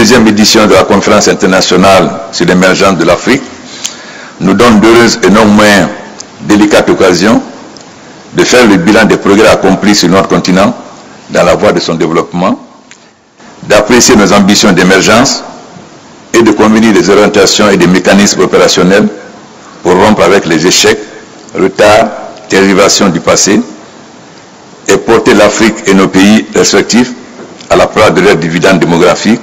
deuxième édition de la conférence internationale sur l'émergence de l'Afrique nous donne d'heureuses et non moins délicates occasions de faire le bilan des progrès accomplis sur notre continent dans la voie de son développement, d'apprécier nos ambitions d'émergence et de convenir des orientations et des mécanismes opérationnels pour rompre avec les échecs, retards, dérivations du passé et porter l'Afrique et nos pays respectifs à la proie de leurs dividendes démographiques,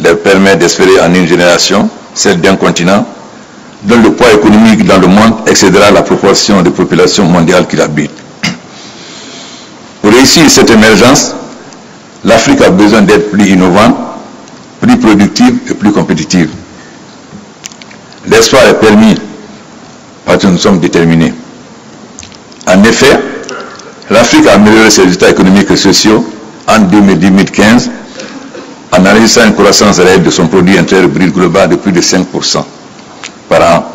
leur permet d'espérer en une génération, celle d'un continent, dont le poids économique dans le monde excédera la proportion de population mondiale qui l'habite. Pour réussir cette émergence, l'Afrique a besoin d'être plus innovante, plus productive et plus compétitive. L'espoir est permis parce que nous sommes déterminés. En effet, l'Afrique a amélioré ses résultats économiques et sociaux en 2015 en enregistrant une croissance réelle de son produit intérieur brut global de plus de 5% par an.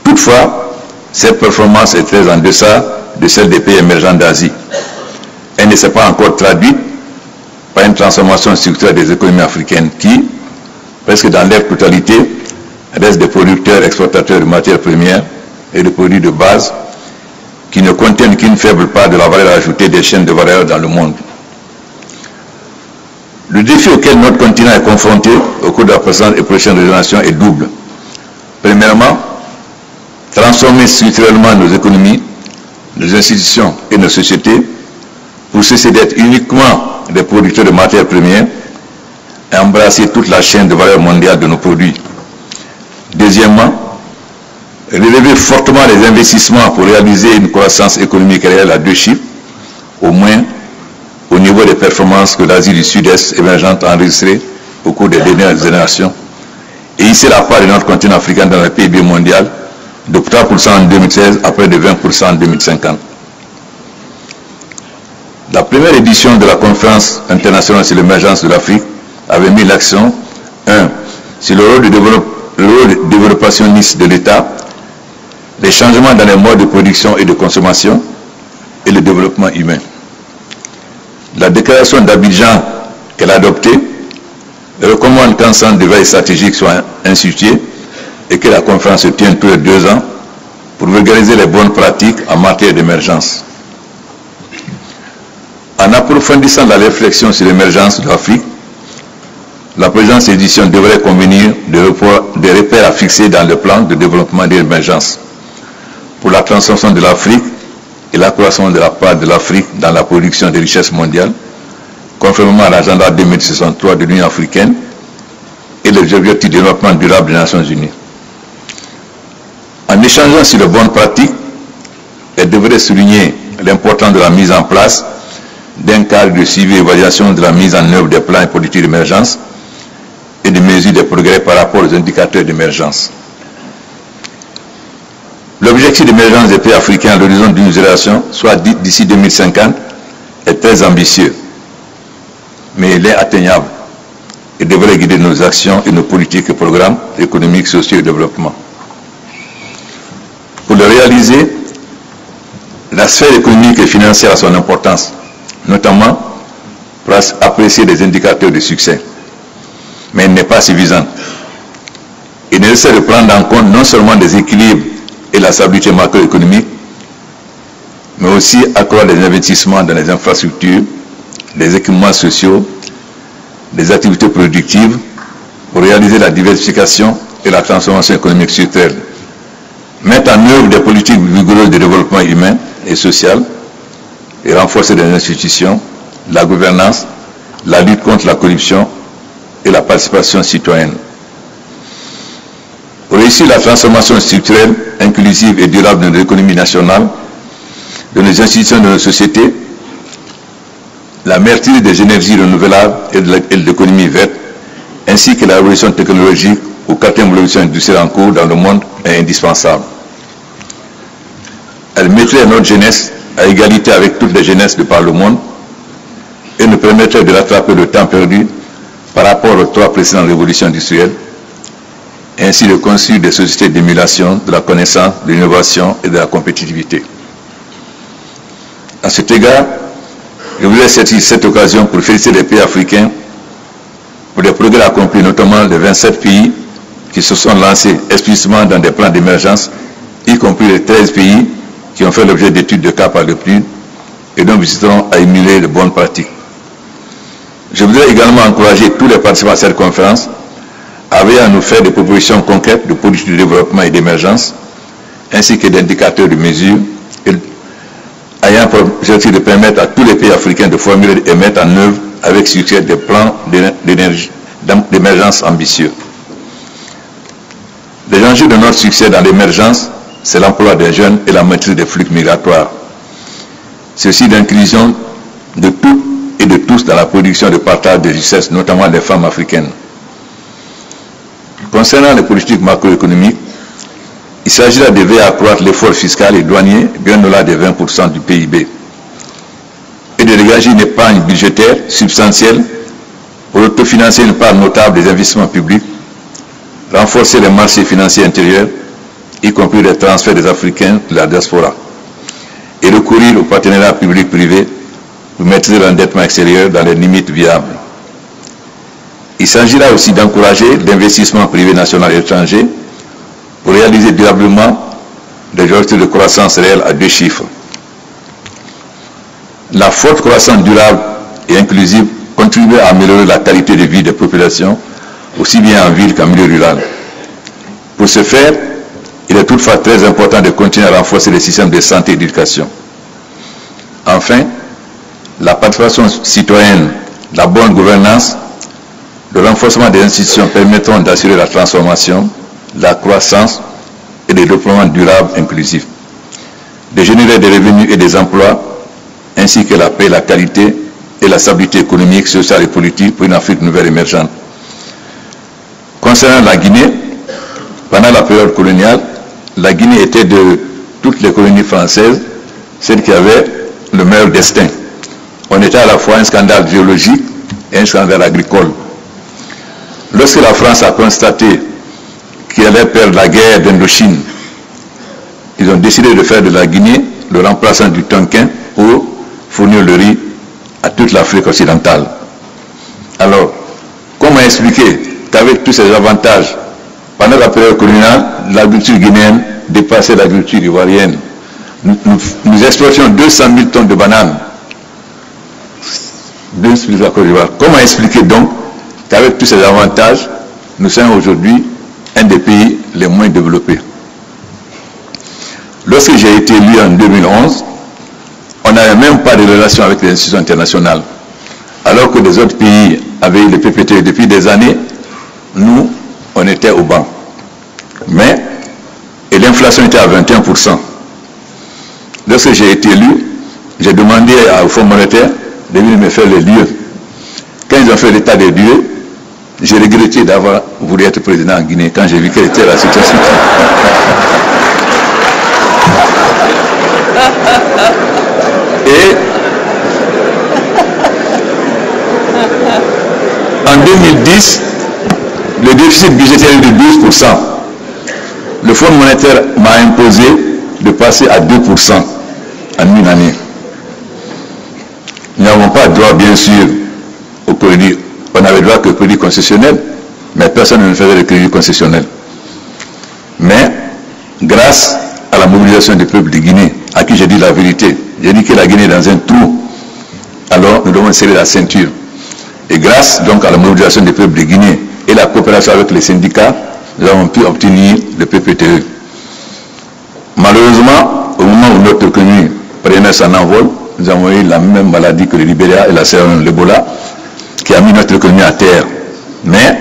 Toutefois, cette performance est très en deçà de celle des pays émergents d'Asie. Elle ne s'est pas encore traduite par une transformation structurelle des économies africaines qui, presque dans leur totalité, restent des producteurs exportateurs de matières premières et de produits de base qui ne contiennent qu'une faible part de la valeur ajoutée des chaînes de valeur dans le monde. Le défi auquel notre continent est confronté au cours de la présente et prochaine génération est double. Premièrement, transformer structurellement nos économies, nos institutions et nos sociétés pour cesser d'être uniquement des producteurs de matières premières et embrasser toute la chaîne de valeur mondiale de nos produits. Deuxièmement, relever fortement les investissements pour réaliser une croissance économique réelle à 2 chiffres, au moins au niveau des performances que l'Asie du Sud-Est émergente a enregistrées au cours des dernières générations, et hisser la part de notre continent africain dans le PIB mondial de 3% en 2016 à près de 20% en 2050. La première édition de la conférence internationale sur l'émergence de l'Afrique avait mis l'accent 1. Sur le rôle développationniste de l'État, les changements dans les modes de production et de consommation et le développement humain. La déclaration d'Abidjan qu'elle a adoptée recommande qu'un centre de veille stratégique soit institué et que la conférence se tienne tous les 2 ans pour vulgariser les bonnes pratiques en matière d'émergence. En approfondissant la réflexion sur l'émergence de l'Afrique, la présente édition devrait convenir des repères à fixer dans le plan de développement de l'émergence pour la transformation de l'Afrique et l'accroissement de la part de l'Afrique dans la production des richesses mondiales, conformément à l'agenda 2063 de l'Union africaine et les objectifs de développement durable des Nations Unies. En échangeant sur les bonnes pratiques, elle devrait souligner l'importance de la mise en place d'un cadre de suivi et évaluation de la mise en œuvre des plans et politiques d'émergence et de mesure des progrès par rapport aux indicateurs d'émergence. L'objectif d'émergence des pays africains à l'horizon d'une génération, soit d'ici 2050, est très ambitieux, mais il est atteignable et devrait guider nos actions et nos politiques et programmes économiques, sociaux et de développement. Pour le réaliser, la sphère économique et financière a son importance, notamment pour apprécier des indicateurs de succès, mais elle n'est pas suffisante. Il est nécessaire de prendre en compte non seulement des équilibres et la stabilité macroéconomique, mais aussi accroître les investissements dans les infrastructures, les équipements sociaux, les activités productives pour réaliser la diversification et la transformation économique structurelle, mettre en œuvre des politiques vigoureuses de développement humain et social et renforcer les institutions, la gouvernance, la lutte contre la corruption et la participation citoyenne. Pour réussir la transformation structurelle, inclusive et durable de notre économie nationale, de nos institutions et de nos sociétés, la maîtrise des énergies renouvelables et de l'économie verte, ainsi que la révolution technologique ou 4e révolution industrielle en cours dans le monde est indispensable. Elle mettrait notre jeunesse à égalité avec toutes les jeunesses de par le monde et nous permettrait de rattraper le temps perdu par rapport aux 3 précédentes révolutions industrielles, et ainsi de construire des sociétés d'émulation de la connaissance, de l'innovation et de la compétitivité. À cet égard, je voudrais saisir cette occasion pour féliciter les pays africains pour les progrès progrès accomplis, notamment les 27 pays qui se sont lancés explicitement dans des plans d'émergence, y compris les 13 pays qui ont fait l'objet d'études de cas par le PNUD et dont nous visiterons à émuler de bonnes pratiques. Je voudrais également encourager tous les participants à cette conférence à veiller à nous faire des propositions concrètes de politique de développement et d'émergence, ainsi que d'indicateurs de mesure, ayant pour objectif de permettre à tous les pays africains de formuler et mettre en œuvre avec succès des plans d'émergence ambitieux. Les enjeux de notre succès dans l'émergence, c'est l'emploi des jeunes et la maîtrise des flux migratoires. Ceci d'inclusion de toutes et de tous dans la production de partage des richesses, notamment des femmes africaines. Concernant les politiques macroéconomiques, il s'agira de veiller à accroître l'effort fiscal et douanier bien au-delà des 20% du PIB et de dégager une épargne budgétaire substantielle pour autofinancer une part notable des investissements publics, renforcer les marchés financiers intérieurs, y compris les transferts des Africains de la diaspora, et recourir aux partenariats publics-privés pour maîtriser l'endettement extérieur dans les limites viables. Il s'agira aussi d'encourager l'investissement privé national et étranger pour réaliser durablement des objectifs de croissance réelle à 2 chiffres. La forte croissance durable et inclusive contribue à améliorer la qualité de vie des populations, aussi bien en ville qu'en milieu rural. Pour ce faire, il est toutefois très important de continuer à renforcer les systèmes de santé et d'éducation. Enfin, la participation citoyenne, la bonne gouvernance, le renforcement des institutions permettront d'assurer la transformation, la croissance et le développement durable inclusif, de générer des revenus et des emplois, ainsi que la paix, la qualité et la stabilité économique, sociale et politique pour une Afrique nouvelle émergente. Concernant la Guinée, pendant la période coloniale, la Guinée était de toutes les colonies françaises celle qui avait le meilleur destin. On était à la fois un scandale géologique et un scandale agricole. Lorsque la France a constaté qu'il allait perdre la guerre d'Indochine, ils ont décidé de faire de la Guinée le remplaçant du Tonkin pour fournir le riz à toute l'Afrique occidentale. Alors, comment expliquer qu'avec tous ces avantages, pendant la période coloniale, l'agriculture guinéenne dépassait l'agriculture ivoirienne? Nous exploitions 200 000 tonnes de bananes. Comment expliquer donc qu'avec tous ces avantages, nous sommes aujourd'hui un des pays les moins développés? Lorsque j'ai été élu en 2011, on n'avait même pas de relation avec les institutions internationales. Alors que les autres pays avaient eu le PPT depuis des années, nous, on était au banc. Et l'inflation était à 21%. Lorsque j'ai été élu, j'ai demandé au Fonds monétaire de venir me faire les lieux. Quand ils ont fait l'état des lieux, j'ai regretté d'avoir voulu être président en Guinée quand j'ai vu quelle était la situation. Et en 2010, le déficit budgétaire est de 12%. Le Fonds monétaire m'a imposé de passer à 2% en une année. Nous n'avons pas droit, bien sûr, au crédit. On n'avait droit qu'au crédit concessionnel, mais personne ne faisait le crédit concessionnel. Mais, grâce à la mobilisation du peuple de Guinée, à qui j'ai dit la vérité, j'ai dit que la Guinée est dans un trou, alors nous devons serrer la ceinture. Et grâce donc à la mobilisation du peuple de Guinée et la coopération avec les syndicats, nous avons pu obtenir le PPTE. Malheureusement, au moment où notre économie prenait son envol, nous avons eu la même maladie que le Libéria et la Sierra Leone, l'Ebola, qui a mis notre économie à terre. Mais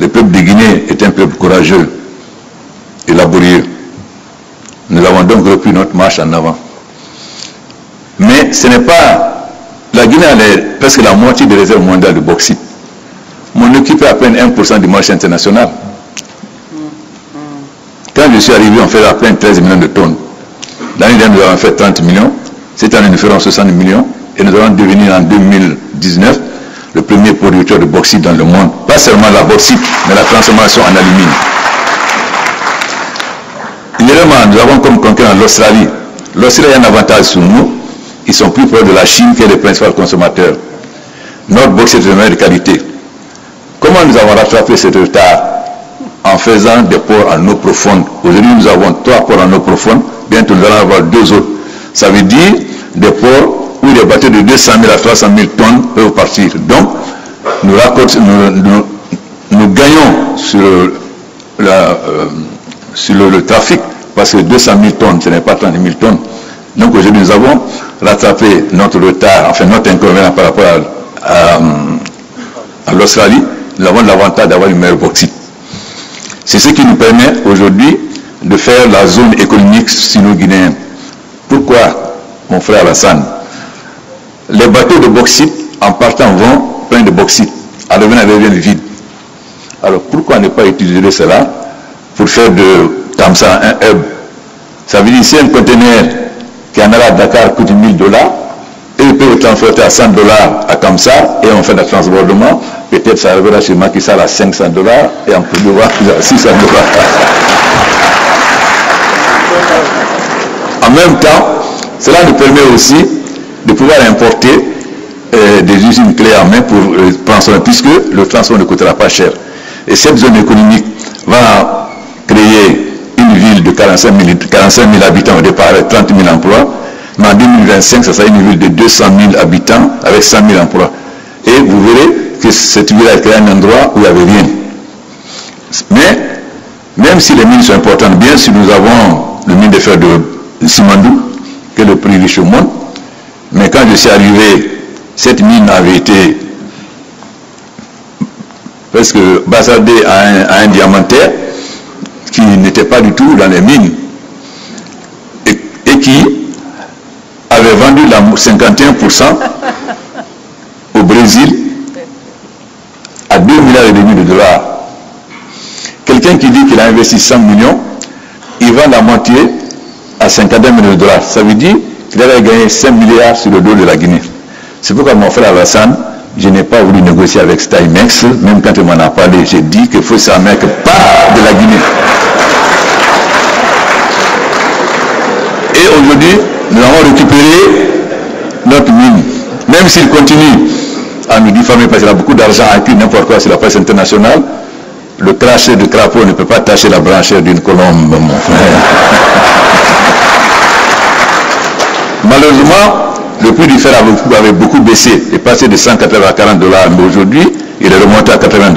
le peuple de Guinée est un peuple courageux et laborieux. Nous avons donc repris notre marche en avant. Mais ce n'est pas... La Guinée a presque la moitié des réserves mondiales de bauxite. On occupait à peine 1% du marché international. Quand je suis arrivé, on faisait à peine 13 millions de tonnes. L'année dernière, nous avons fait 30 millions. Cette année, nous ferons 60 millions. Et nous allons devenir en 2019 le premier producteur de bauxite dans le monde. Pas seulement la bauxite, mais la transformation en alumine. Évidemment, nous avons comme concurrent l'Australie. L'Australie a un avantage sur nous. Ils sont plus proches de la Chine qui est le principal consommateur. Notre bauxite est de meilleure qualité. Comment nous avons rattrapé ce retard? En faisant des ports en eau profonde. Aujourd'hui, nous avons 3 ports en eau profonde. Bientôt, nous allons avoir 2 autres. Ça veut dire des ports où des bateaux de 200 000 à 300 000 tonnes peuvent partir. Donc, nous gagnons sur le trafic, parce que 200 000 tonnes, ce n'est pas 30 000 tonnes. Donc aujourd'hui, nous avons rattrapé notre retard, enfin notre inconvénient par rapport à l'Australie. Nous avons l'avantage d'avoir une meilleure bauxite. C'est ce qui nous permet aujourd'hui de faire la zone économique sino-guinéenne. Pourquoi, mon frère Alassane? Les bateaux de bauxite, en partant, vont plein de bauxite. À revenir, ils reviennent vides. Alors pourquoi ne pas utiliser cela pour faire de Kamsa un hub? Ça veut dire si un conteneur qui en a à Dakar coûte $1000, et il peut le transporter à $100 à Kamsa, et on fait le transbordement, peut-être ça arrivera chez Macky Sall à $500, et en Côte d'Ivoire à $600. En même temps, cela nous permet aussi de pouvoir importer des usines clés en main pour transformer, puisque le transport ne coûtera pas cher. Et cette zone économique va créer une ville de 45 000 habitants au départ, avec 30 000 emplois. Mais en 2025, ça sera une ville de 200 000 habitants avec 100 000 emplois. Et vous verrez que cette ville a créé un endroit où il n'y avait rien. Mais, même si les mines sont importantes, bien sûr, nous avons le mine de fer de Simandou, qui est le plus riche au monde. Mais quand je suis arrivé, cette mine avait été presque bazardée à un diamantaire qui n'était pas du tout dans les mines et qui avait vendu la 51% au Brésil à 2,5 milliards de dollars. Quelqu'un qui dit qu'il a investi 100 millions, il vend la moitié à 51 millions de dollars. Ça veut dire qu'il avait gagné 5 milliards sur le dos de la Guinée. C'est pourquoi mon frère Alassane, je n'ai pas voulu négocier avec Steinmex, même quand il m'en a parlé, j'ai dit qu'il faut ça mec pas de la Guinée. Et aujourd'hui, nous avons récupéré notre mine. Même s'il continue à nous diffamer parce qu'il a beaucoup d'argent acquis n'importe quoi sur la presse internationale, le crachet de crapaud ne peut pas tacher la branchère d'une colombe, mon frère. Malheureusement, le prix du fer avait beaucoup baissé, est passé de 180 à 40 $, mais aujourd'hui, il est remonté à 80 $.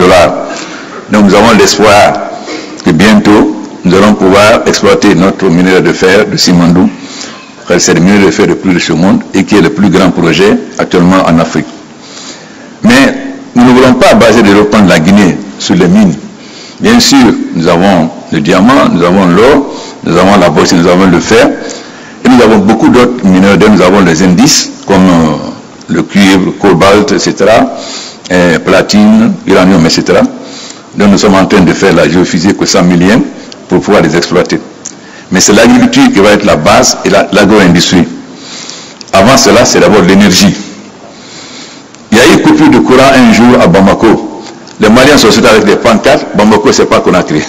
Donc nous avons l'espoir que bientôt, nous allons pouvoir exploiter notre minerai de fer de Simandou. C'est le minerai de fer le plus riche au monde et qui est le plus grand projet actuellement en Afrique. Mais nous ne voulons pas baser le développement de la Guinée sur les mines. Bien sûr, nous avons le diamant, nous avons l'or, nous avons la bauxite, nous avons le fer. Et nous avons beaucoup d'autres minéraux, nous avons les indices comme le cuivre, cobalt, etc., platine, uranium, etc. Donc nous sommes en train de faire la géophysique au 100 millième pour pouvoir les exploiter. Mais c'est l'agriculture qui va être la base et l'agro-industrie. Avant cela, c'est d'abord l'énergie. Il y a eu coupure de courant un jour à Bamako. Les Maliens sont sortis avec des pancartes. Bamako, c'est pas Conakry.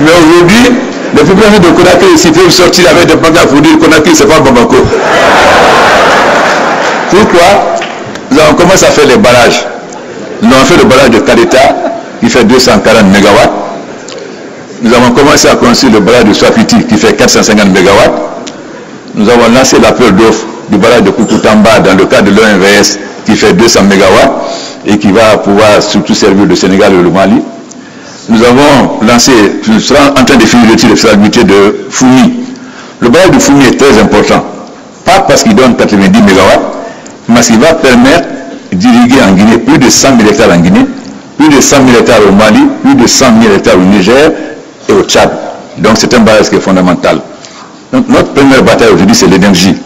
Mais aujourd'hui, les populations de Conakry ici peuvent sortir avec des pancartes pour dire Conakry, c'est pas Bamako. Pourquoi? Nous avons commencé à faire les barrages. Nous avons fait le barrage de Karita, qui fait 240 MW. Nous avons commencé à construire le barrage de Swapiti, qui fait 450 MW. Nous avons lancé l'appel d'offres du barrage de Kukutamba dans le cadre de l'OMVS, qui fait 200 MW et qui va pouvoir surtout servir le Sénégal et le Mali. Nous avons lancé, je serai en train de finir le tir de faisabilité de Foumi. Le barrage de Foumi est très important. Pas parce qu'il donne 90 MW, mais parce qu'il va permettre d'irriguer en Guinée plus de 100 000 hectares en Guinée, plus de 100 000 hectares au Mali, plus de 100 000 hectares au Niger et au Tchad. Donc c'est un barrage qui est fondamental. Donc notre première bataille aujourd'hui, c'est l'énergie.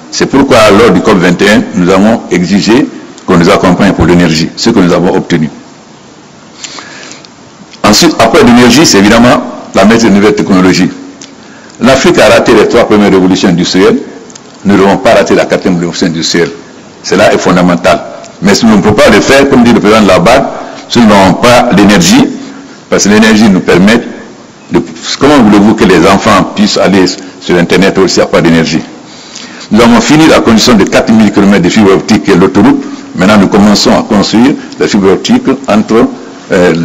C'est pourquoi lors du COP21, nous avons exigé qu'on nous accompagne pour l'énergie, ce que nous avons obtenu. Ensuite, après l'énergie, c'est évidemment la maîtrise de nouvelles technologies. L'Afrique a raté les 3 premières révolutions industrielles. Nous ne devons pas rater la 4e révolution industrielle. Cela est fondamental. Mais si nous ne pouvons pas le faire, comme dit le président de la BAD, si nous n'avons pas l'énergie, parce que l'énergie nous permet de... Comment voulez-vous que les enfants puissent aller sur Internet s'il n'y a pas d'énergie? Nous avons fini la construction de 4000 km de fibre optique et l'autoroute. Maintenant, nous commençons à construire la fibre optique entre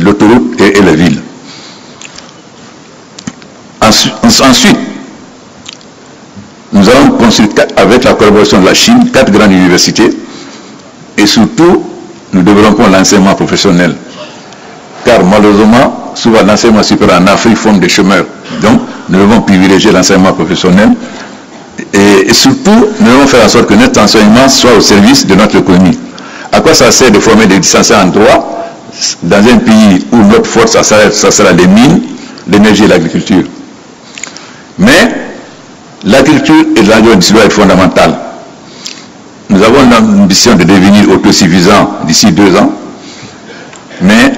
l'autoroute et les villes. Ensuite, nous allons construire avec la collaboration de la Chine 4 grandes universités et surtout, nous développons l'enseignement professionnel. Car malheureusement, souvent l'enseignement supérieur en Afrique forme des chômeurs. Donc, nous devons privilégier l'enseignement professionnel et surtout, nous devons faire en sorte que notre enseignement soit au service de notre économie. À quoi ça sert de former des licenciés en droit dans un pays où notre force, ça sera les mines, l'énergie et l'agriculture? Mais l'agriculture et l'agriculture doivent être fondamentales. Nous avons l'ambition de devenir autosuffisants d'ici 2 ans, mais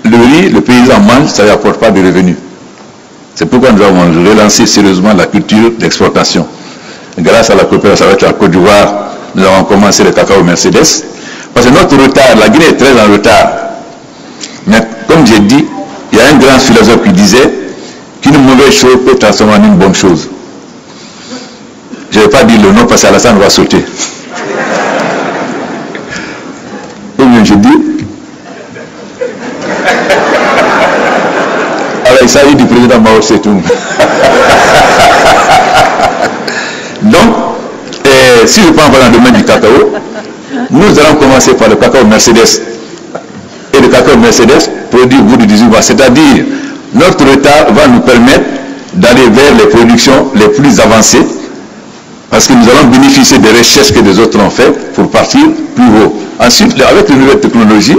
le riz, le paysan mange, ça ne lui apporte pas de revenus. C'est pourquoi nous avons relancé sérieusement la culture d'exportation. Grâce à la coopération avec la Côte d'Ivoire, nous avons commencé le cacao Mercedes. Parce que notre retard, la Guinée est très en retard. Mais comme j'ai dit, il y a un grand philosophe qui disait qu'une mauvaise chose peut transformer en une bonne chose. Je ne vais pas dire le nom parce qu'Alassane va sauter. Ou bien je dis. Alors il s'agit du président Mao Tse-tung. Donc, si je prends dans le domaine du cacao, nous allons commencer par le cacao Mercedes. Et le cacao Mercedes produit au bout de 18 mois. C'est-à-dire, notre retard va nous permettre d'aller vers les productions les plus avancées parce que nous allons bénéficier des recherches que les autres ont faites pour partir plus haut. Ensuite, avec les nouvelles technologies,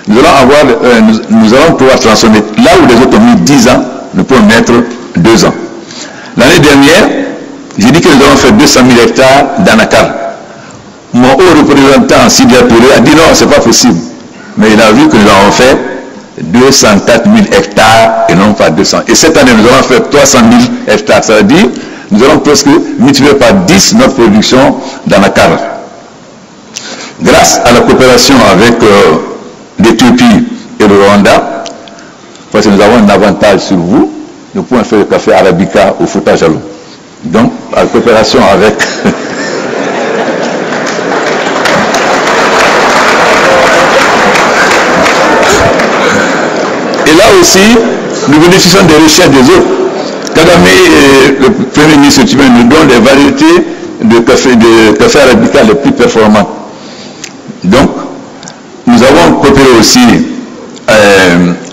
nous allons pouvoir transformer. Là où les autres ont mis 10 ans, nous pouvons mettre 2 ans. L'année dernière, j'ai dit que nous allons faire 200 000 hectares d'anacarde. Mon haut représentant, Sidi Touré, a dit non, ce n'est pas possible. Mais il a vu que nous avons fait 204 000 hectares et non pas 200. Et cette année, nous allons faire 300 000 hectares. Ça veut dire nous allons presque multiplier par 10 notre production d'anacarde. Grâce à la coopération avec l'Éthiopie et le Rwanda, parce que nous avons un avantage sur vous, nous pouvons faire le café arabica au Fouta Jalou. Donc, la coopération avec... Et là aussi, nous bénéficions des recherches des autres. Kagame, le Premier ministre éthiopien, nous donne des variétés de café arabica les plus performantes. Donc, nous avons coopéré aussi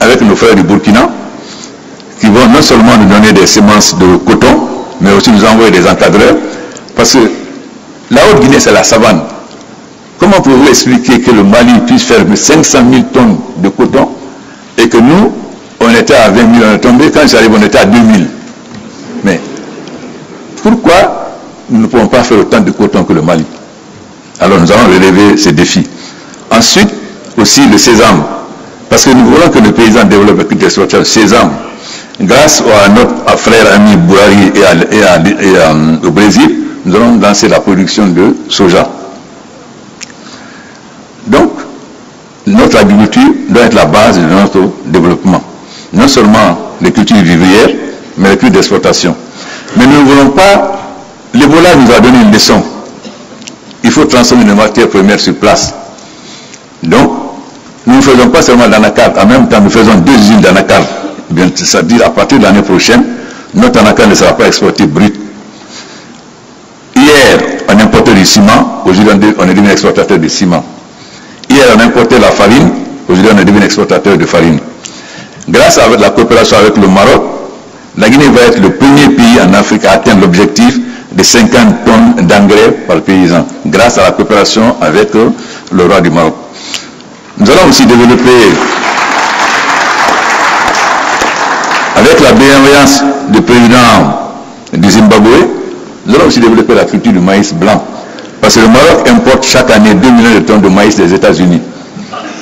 avec nos frères du Burkina, qui vont non seulement nous donner des semences de coton, mais aussi nous envoyer des encadreurs, parce que la Haute-Guinée, c'est la savane. Comment pouvez-vous expliquer que le Mali puisse faire 500 000 tonnes de coton et que nous, on était à 20 000, on est tombé, quand j'arrive, on était à 2 000. Mais pourquoi nous ne pouvons pas faire autant de coton que le Mali? Alors nous allons relever ces défis. Ensuite, aussi le sésame. Parce que nous voulons que le paysan développe une culture de sésame. Grâce à notre frère ami Bouhari et au Brésil, nous allons lancer la production de soja. Donc, notre agriculture doit être la base de notre développement. Non seulement les cultures vivrières, mais les cultures d'exploitation. Mais nous ne voulons pas... L'Ebola nous a donné une leçon. Il faut transformer les matières premières sur place. Donc, nous ne faisons pas seulement l'anacarde, en même temps nous faisons 2 usines d'anacarde. C'est-à-dire à partir de l'année prochaine, notre anacarde ne sera pas exportée brute. Hier, on importait du ciment, aujourd'hui on est devenu exportateur de ciment. Hier, on importait la farine, aujourd'hui on est devenu exportateur de farine. Grâce à la coopération avec le Maroc, la Guinée va être le premier pays en Afrique à atteindre l'objectif de 50 tonnes d'engrais par paysan, grâce à la coopération avec le roi du Maroc. Nous allons aussi développer, avec la bienveillance du président du Zimbabwe, nous allons aussi développer la culture du maïs blanc. Parce que le Maroc importe chaque année 2 millions de tonnes de maïs des États-Unis.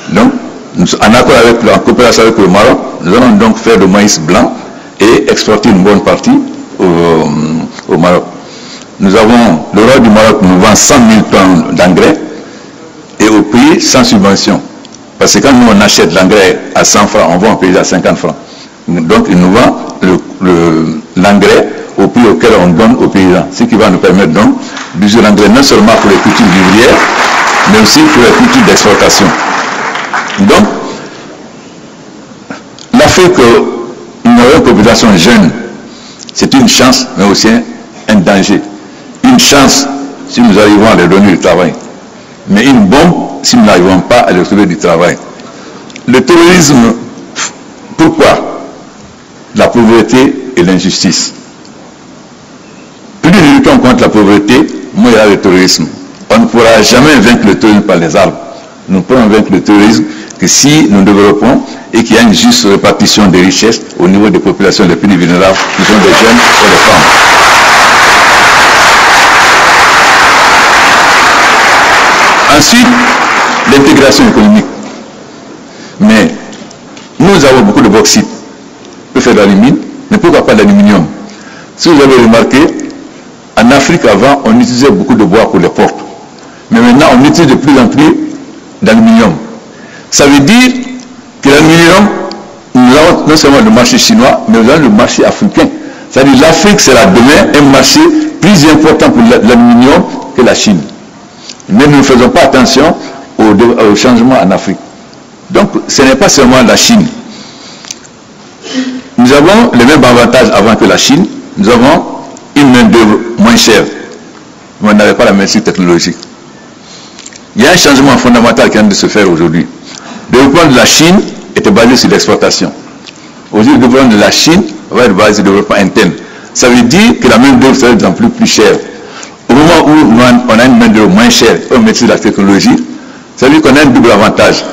Donc, en accord avec la coopération avec le Maroc, nous allons donc faire du maïs blanc et exporter une bonne partie au Maroc. Nous avons, le roi du Maroc nous vend 100 000 tonnes d'engrais et au prix sans subvention. Parce que quand nous on achète l'engrais à 100 francs, on vend au pays à 50 francs. Donc il nous vend l'engrais au prix auquel on donne aux paysans. Ce qui va nous permettre donc d'usure engrais, non seulement pour les cultures vivrières, mais aussi pour les cultures d'exportation. Donc, l'Afrique, une population jeune, c'est une chance, mais aussi un danger. Une chance si nous arrivons à leur donner du travail, mais une bombe si nous n'arrivons pas à leur trouver du travail. Le terrorisme, pourquoi? La pauvreté et l'injustice. Plus nous luttons contre la pauvreté, moins il y a le terrorisme. On ne pourra jamais vaincre le terrorisme par les armes. Nous ne pourrons vaincre le terrorisme que si nous développons et qu'il y a une juste répartition des richesses au niveau des populations les plus vulnérables, qui sont des jeunes et les femmes. Ensuite, l'intégration économique. Mais nous avons beaucoup de bauxite. On peut faire de l'alumine, mais pourquoi pas de l'aluminium? Si vous avez remarqué, en Afrique avant, on utilisait beaucoup de bois pour les portes. Mais maintenant, on utilise de plus en plus d'aluminium. Ça veut dire que l'aluminium, nous avons non seulement le marché chinois, mais nous avons le marché africain. C'est-à-dire que l'Afrique sera demain un marché plus important pour l'aluminium que la Chine. Mais nous ne faisons pas attention au changement en Afrique. Donc, ce n'est pas seulement la Chine. Nous avons les mêmes avantages avant que la Chine. Nous avons une main-d'œuvre moins chère. Mais on n'avait pas la maîtrise technologique. Il y a un changement fondamental qui vient de se faire aujourd'hui. Le développement de la Chine était basé sur l'exportation. Aujourd'hui, le développement de la Chine va être basé sur le développement interne. Ça veut dire que la main-d'œuvre sera de plus en plus chère. Au moment où on a une main-d'œuvre moins chère et on maîtrise la technologie, ça veut dire qu'on a un double avantage.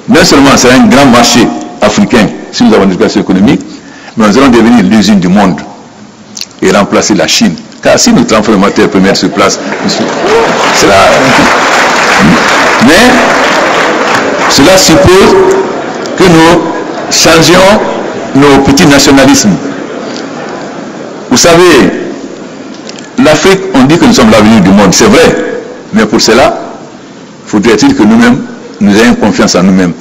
Non seulement c'est un grand marché africain si nous avons une éducation économique, mais nous allons devenir l'usine du monde et remplacer la Chine. Car si nous transformons les matières premières sur place, mais cela suppose que nous changions nos petits nationalismes. Vous savez, l'Afrique, on dit que nous sommes l'avenir du monde, c'est vrai, mais pour cela, faudrait-il que nous-mêmes, nous ayons confiance en nous-mêmes.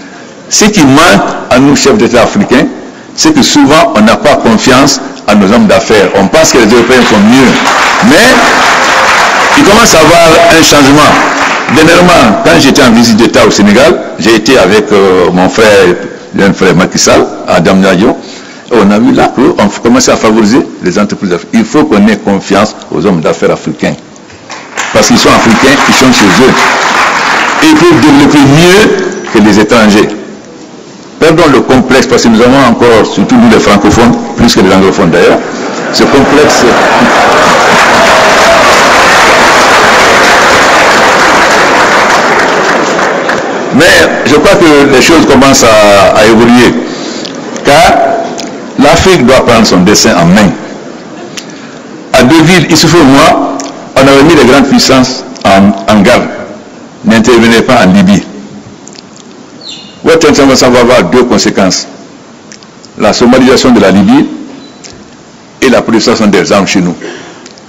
Ce qui manque à nous, chefs d'État africains, c'est que souvent, on n'a pas confiance à nos hommes d'affaires. On pense que les Européens font mieux. Mais, il commence à y avoir un changement. Dernièrement, quand j'étais en visite d'État au Sénégal, j'ai été avec mon frère Macky Sall, à Damniadio. On a vu là qu'on commence à favoriser les entreprises africaines. Il faut qu'on ait confiance aux hommes d'affaires africains. Parce qu'ils sont africains, ils sont chez eux. Et ils peuvent développer mieux que les étrangers. Perdons le complexe, parce que nous avons encore, surtout nous les francophones, plus que les anglophones d'ailleurs, ce complexe. Mais je crois que les choses commencent à évoluer. Car l'Afrique doit prendre son destin en main. À Deville, Issoufou et moi, on avait mis les grandes puissances en garde. N'intervenez pas en Libye. Votre intervention va avoir deux conséquences. La somalisation de la Libye et la prolifération des armes chez nous.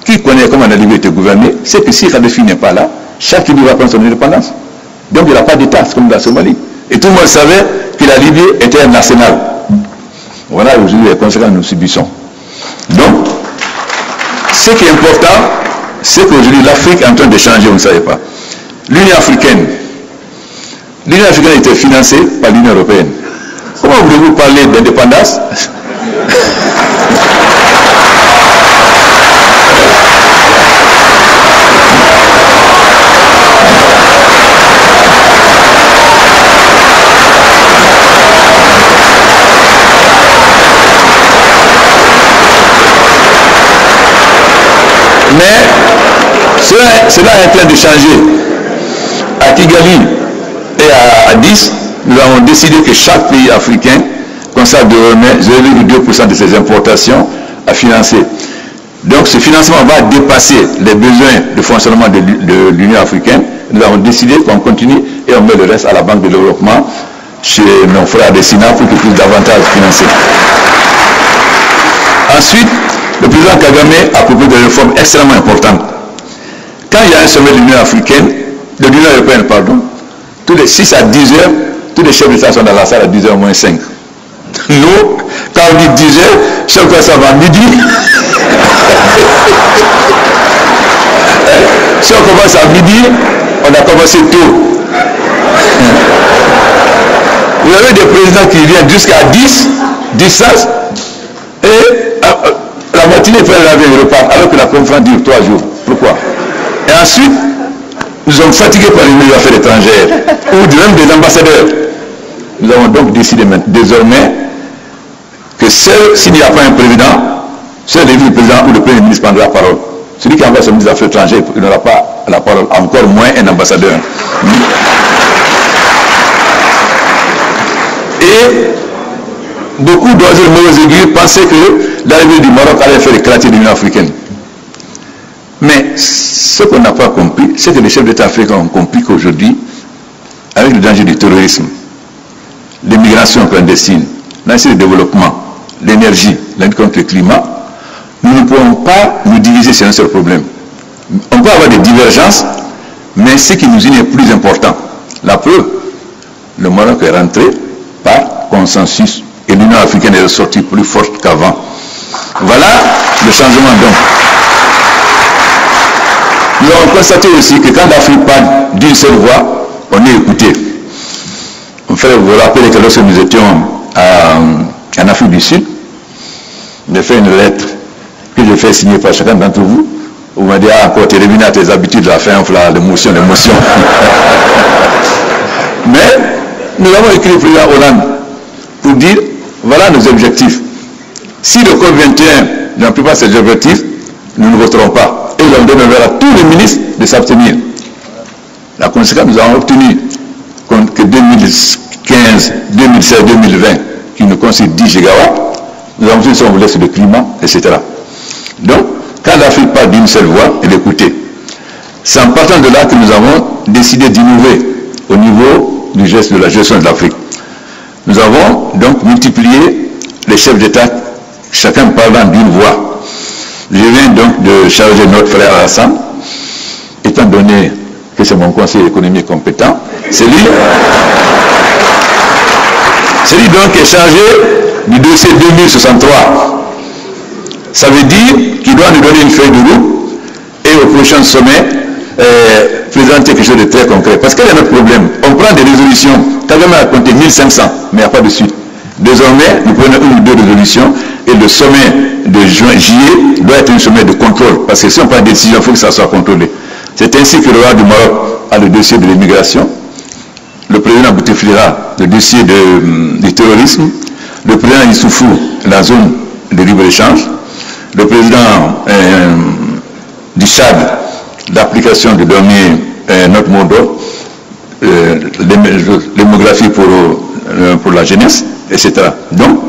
Qui connaît comment la Libye était gouvernée, c'est que si Kadhafi n'est pas là, chaque Libye va prendre son indépendance. Donc il n'y a pas d'État, c'est comme la Somalie. Et tout le monde savait que la Libye était un arsenal. Voilà aujourd'hui les conséquences que nous subissons. Donc, ce qui est important, c'est qu'aujourd'hui l'Afrique est en train de changer, vous ne savez pas. L'Union africaine était financée par l'Union européenne. Comment voulez-vous parler d'indépendance? Mais cela est en train de changer. À Kigali et à Addis, nous avons décidé que chaque pays africain consacre désormais 0,2% de ses importations à financer. Donc ce financement va dépasser les besoins de fonctionnement de l'Union africaine. Nous avons décidé qu'on continue et on met le reste à la Banque de développement chez nos frères de Sina pour qu'ils puissent davantage financer. Ensuite, le président Kagame a proposé des réformes extrêmement importantes. Quand il y a un sommet de l'Union africaine, de l'Union européenne, pardon, tous les 6 à 10 heures, tous les chefs d'État sont dans la salle à 10h moins 5. Nous, quand on dit 10 heures, chef d'État va à midi. Si on commence à midi, on a commencé tôt. Vous avez des présidents qui viennent jusqu'à 10, 16, et la matinée, ils laver le repas, alors que la conférence dure 3 jours. Pourquoi? Et ensuite, nous sommes fatigués par les ministres des Affaires étrangères, ou même des ambassadeurs. Nous avons donc décidé désormais que s'il n'y a pas un président, seul le vice-président ou le premier ministre prendra la parole. Celui qui envoie son ministre des Affaires étrangères, il n'aura pas la parole, encore moins un ambassadeur. Et beaucoup d'oiseaux de mauvais augure pensaient que l'arrivée du Maroc allait faire éclater l'Union africaine. Mais ce qu'on n'a pas compris, c'est que les chefs d'État africains ont compris qu'aujourd'hui, avec le danger du terrorisme, l'immigration clandestine, l'accès au développement, l'énergie, la lutte contre le climat, nous ne pouvons pas nous diviser sur un seul problème. On peut avoir des divergences, mais ce qui nous unit est plus important. La preuve, le Maroc est rentré par consensus et l'Union africaine est sortie plus forte qu'avant. Voilà le changement donc. Nous avons constaté aussi que quand l'Afrique parle d'une seule voix, on est écouté. Vous vous rappelez que lorsque nous étions en Afrique du Sud, j'ai fait une lettre que j'ai fait signer par chacun d'entre vous. Vous m'avez dit, encore, tu es revenu à tes habitudes, la fin, l'émotion. Mais nous avons écrit au président Hollande pour dire, voilà nos objectifs. Si le COP 21 n'emplit pas ces objectifs, nous ne voterons pas. Et nous avons donné à tous les ministres de s'abstenir. La conséquence, nous avons obtenu que 2015, 2016, 2020, qui nous constitue 10 gigawatts, nous avons obtenu si on voulait sur le climat, etc. Donc, quand l'Afrique parle d'une seule voix, elle est écoutée. C'est en partant de là que nous avons décidé d'innover au niveau du geste de la gestion de l'Afrique. Nous avons donc multiplié les chefs d'État, chacun parlant d'une voix. Je viens donc de charger notre frère Alassane, étant donné que c'est mon conseiller économique compétent. C'est lui donc qui est chargé du dossier 2063. Ça veut dire qu'il doit nous donner une feuille de route et au prochain sommet présenter quelque chose de très concret. Parce qu'il y a notre problème. On prend des résolutions. Kagame a compté 1500, mais il n'y a pas de suite. Désormais, nous prenons une ou deux résolutions et le sommet de juillet doit être un sommet de contrôle. Parce que si on prend des décisions, il faut que ça soit contrôlé. C'est ainsi que le roi du Maroc a le dossier de l'immigration, le président Bouteflika, le dossier du terrorisme, le président Issoufou, la zone de libre-échange, le président du Tchad, l'application du dernier notre mot d'ordre, l'hémographie pour la jeunesse, etc. Donc,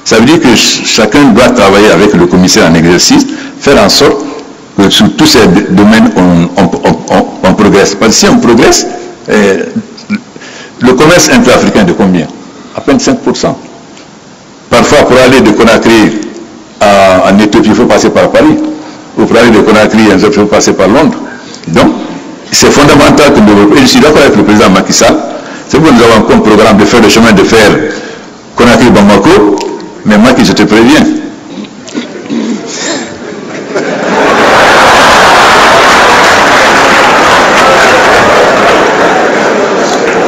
ça veut dire que chacun doit travailler avec le commissaire en exercice, faire en sorte que sur tous ces domaines, on progresse. Parce que si on progresse, le commerce intra-africain de combien? À peine 5%. Parfois, pour aller de Conakry en Éthiopie, il faut passer par Paris. Ou pour aller de Conakry en Éthiopie, il faut passer par Londres. Donc, c'est fondamental que nous... Et je suis d'accord avec le président Macky Sall. C'est pourquoi nous avons comme programme de faire le chemin de fer Conakry-Bamako. Mais Macky, je te préviens.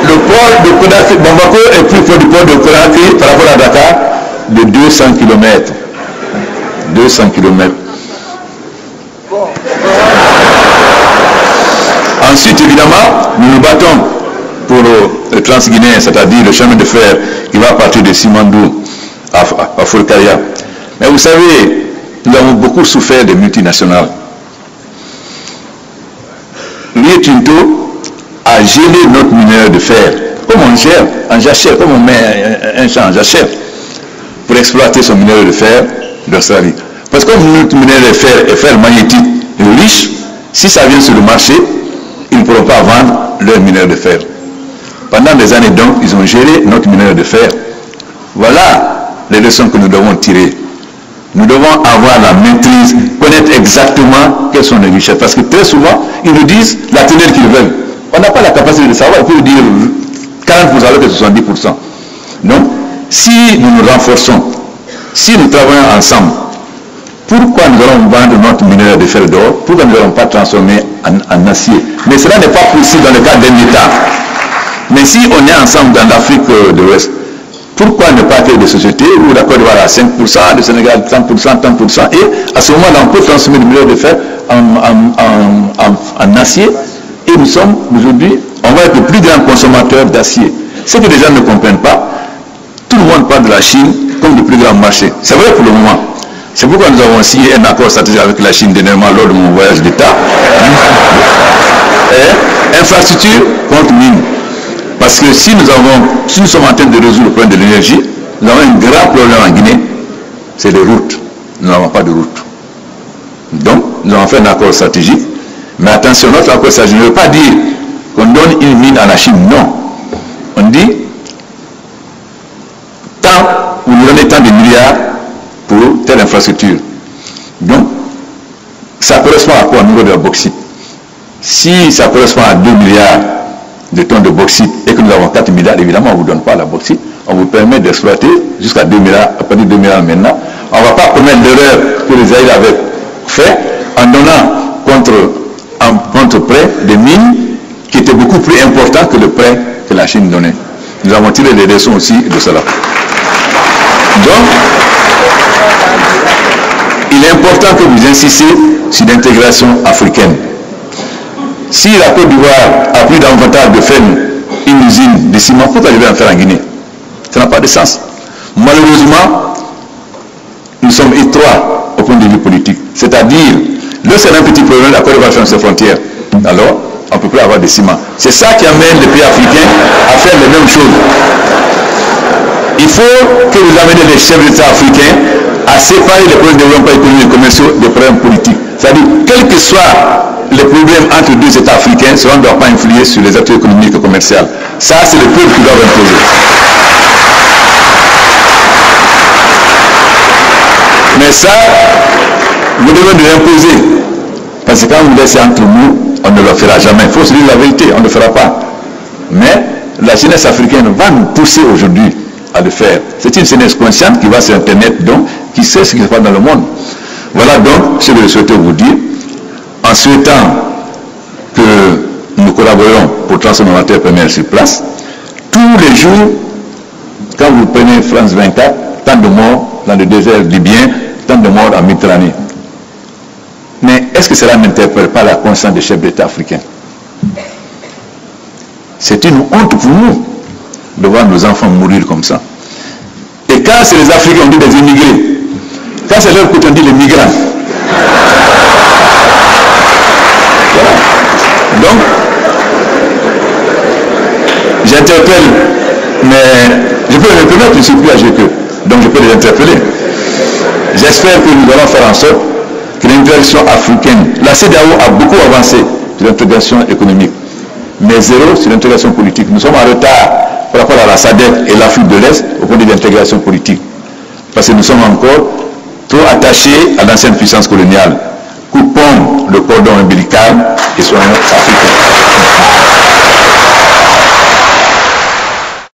Le port de Conakry-Bamako est plus près du port de Conakry par rapport à Dakar de 200 km. 200 km. Ensuite, évidemment, nous nous battons pour le Transguinéen, c'est-à-dire le chemin de fer qui va partir de Simandou à Folkaya. Mais vous savez, nous avons beaucoup souffert des multinationales. Rio Tinto a gelé notre mineur de fer, comme on gère en jachère, comme on met un champ en jachère, pour exploiter son mineur de fer d'Australie. Parce que comme notre mineur de fer est fer magnétique riche, si ça vient sur le marché, ils ne pourront pas vendre leur mineur de fer. Pendant des années donc, ils ont géré notre mineur de fer. Voilà les leçons que nous devons tirer. Nous devons avoir la maîtrise, connaître exactement quelles sont les richesses. Parce que très souvent, ils nous disent la teneur qu'ils veulent. On n'a pas la capacité de savoir, il faut dire 40% alors que 70%. Donc, si nous nous renforçons, si nous travaillons ensemble, Pourquoi nous allons vendre notre minerai de fer d'or? Pourquoi nous n'allons pas transformer en acier? Mais cela n'est pas possible dans le cadre d'un État. Mais si on est ensemble dans l'Afrique de l'Ouest, pourquoi ne pas créer des sociétés où la Côte d'Ivoire a 5%, le Sénégal 30%, 30%, et à ce moment-là, on peut transformer le minerai de fer en acier, et nous sommes aujourd'hui, on va être le plus grand consommateur d'acier. Ce que les gens ne comprennent pas, tout le monde parle de la Chine comme le plus grand marché. C'est vrai pour le moment. C'est pourquoi nous avons signé un accord stratégique avec la Chine dernièrement lors de mon voyage d'État. Infrastructure contre mine. Parce que si nous sommes en train de résoudre le problème de l'énergie, nous avons un grand problème en Guinée, c'est les routes. Nous n'avons pas de route. Donc, nous avons fait un accord stratégique. Mais attention, notre accord stratégique ne veut pas dire qu'on donne une mine à la Chine. Non. On dit, vous nous donnez tant de milliards pour telle infrastructure. Donc, ça correspond à quoi au niveau de la bauxite? Si ça correspond à 2 milliards de tonnes de bauxite et que nous avons 4 milliards, évidemment, on ne vous donne pas la bauxite. On vous permet d'exploiter jusqu'à 2 milliards, à partir de 2 milliards maintenant. On ne va pas commettre l'erreur que les Aïrs avaient fait en donnant contre prêt des mines qui étaient beaucoup plus importants que le prêt que la Chine donnait. Nous avons tiré les leçons aussi de cela. Donc, il est important que vous insistiez sur l'intégration africaine. Si la Côte d'Ivoire a pris davantage de faire une usine de ciment, pourquoi je vais en faire en Guinée? Ça n'a pas de sens. Malheureusement, nous sommes étroits au point de vue politique. C'est-à-dire, lorsqu'il y a un petit problème, la Côte d'Ivoire ferme ses frontières. Alors, on ne peut plus avoir de ciment. C'est ça qui amène les pays africains à faire les mêmes choses. Il faut que vous amenez les chefs d'État africains à séparer les problèmes de développement économique et commerciaux des problèmes politiques. C'est-à-dire, quels que soient les problèmes entre deux États africains, cela ne doit pas influer sur les acteurs économiques et commerciaux. Ça, c'est le peuple qui doit imposer. Mais ça, vous devez nous l'imposer. Parce que quand vous laissez entre nous, on ne le fera jamais. Il faut se dire la vérité, on ne le fera pas. Mais la jeunesse africaine va nous pousser aujourd'hui à le faire. C'est une jeunesse consciente qui va sur Internet, donc, qui sait ce qui se passe dans le monde. Voilà donc ce que je souhaitais vous dire, en souhaitant que nous collaborions pour transformer la matière première sur place. Tous les jours, quand vous prenez France 24, tant de morts dans le désert libyen, tant de morts en Méditerranée. Mais est-ce que cela n'interpelle pas la conscience des chefs d'État africains? C'est une honte pour nous de voir nos enfants mourir comme ça. Et quand c'est les Africains, on dit des immigrés. Quand c'est leur côté, on dit les migrants. Voilà. Donc, j'interpelle, mais je peux me permettre, je ne suis plus âgé qu'eux. Donc je peux les interpeller. J'espère que nous allons faire en sorte que l'intégration africaine, la CEDEAO a beaucoup avancé sur l'intégration économique, mais zéro sur l'intégration politique. Nous sommes en retard par rapport à la SADC et l'Afrique de l'Est au point de vue d'intégration politique. Parce que nous sommes encore trop attachés à l'ancienne puissance coloniale. Coupons le cordon ombilical et soyons africains.